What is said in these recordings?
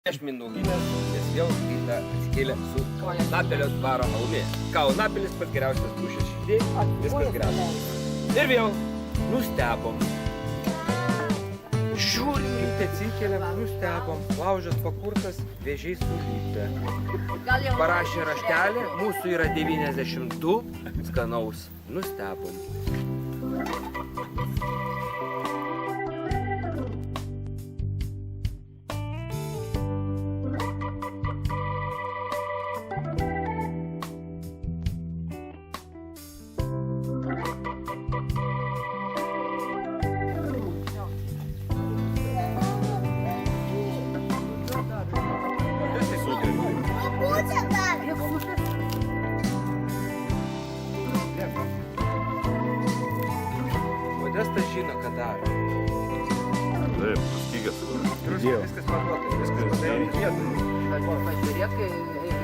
Ašminuginės, nes vėl rytą atsikėlė su Kaunapilio dvaro alumi. Kaunapilis pats geriausias dušės širdį, viskas geriausias. Ir vėl nustebom. Žiūrim, ryte atsikėlėm, nustebom. Laužas pakurtas, vėžiai sulypę. Parašė raštelį, mūsų yra 92, skanaus. Nustebom. Modestas žino, ką daro. Taip, skygęs. Viskas paduota, viskas padarė vietoj. Pažiūrėk,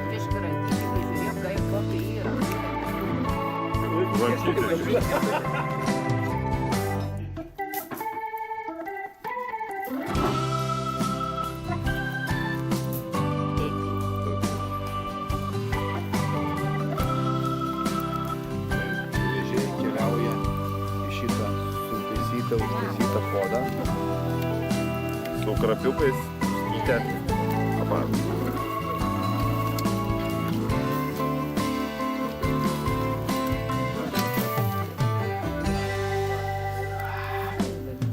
mišką rankytį, pažiūrėk, kaip kokia yra. Vežėjai keliauja į šitą užtaisytą podą. Su krapiukais, skytę, aparatus.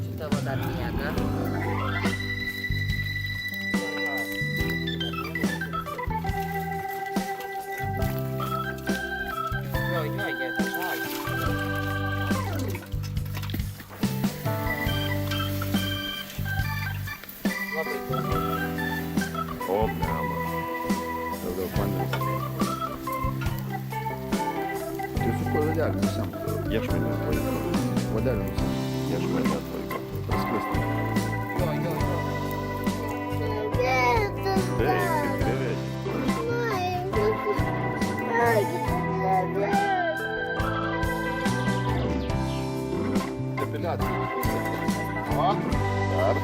Šitą va dar miega. Jo, jie žali. Labai daug. O, blema. Daugiau pandus. Tai su kuo vadeliu visam? Iešmai atvaiko. Vadeliu visam. Iešmai atvaiko. Prasklisti. Jo, jo, jo. Taip, kaip beveik. Depiliacija. O, dar.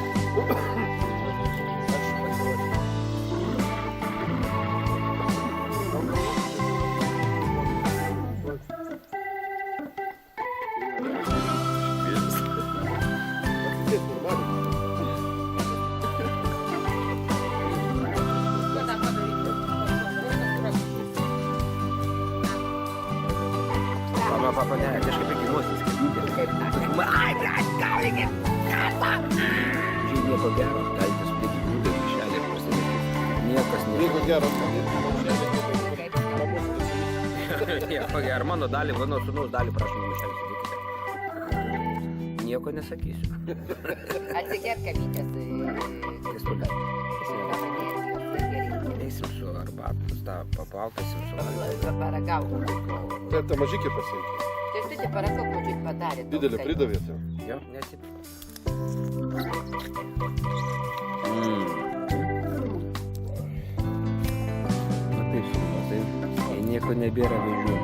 Papa, ne, kažkaip iki nuosis skirtyti. Kaip na, ai, blėt, gal reikia. Žiūrėjau, nieko gero, galite sudėti grūdą į kišenę ir prasidėti. Niekas Nieko gero. Nieko gero, mano dalį, mano sūnaus dalį prašom į kišenę sudėkite. Nieko nesakysiu. Atsigerk kavytės. Eisim su arbatos, tą paplaukysim su arbatos. Paragauk. Tai tą mažykį pasiimti. Tai tu te paragauk, ko čia padarė. Didelį pridavėte. Jo, nesip. Matai, sūnus, tai nieko nebėra vėžių.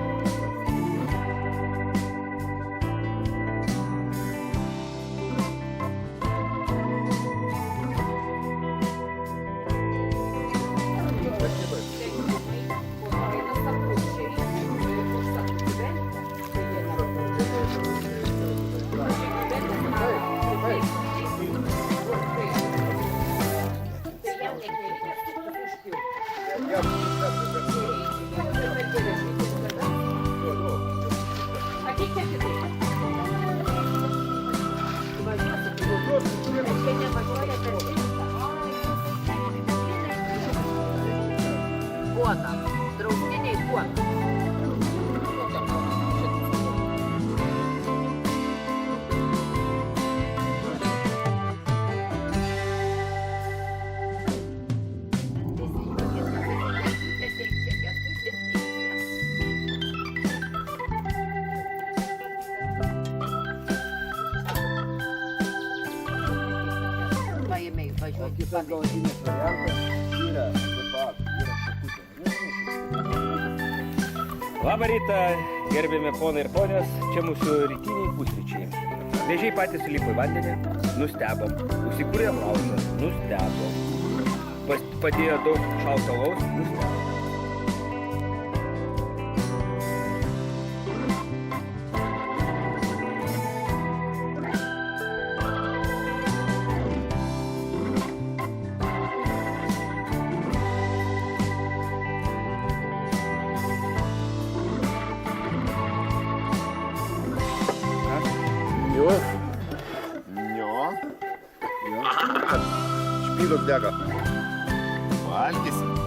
Kuona, draustiniai kuona. Paėmė, važiuoti. Kitas galutinis variantas yra Labą rytą, gerbiami ponai ir ponios, čia mūsų rytiniai pusryčiai. Vėžiai patys sulipo į vandenį, nustebom. Užsikūrė laužas, nustebom. padėjo daug šalto alaus, nustebo. Jo. Jo, Špylio dega. valgysim.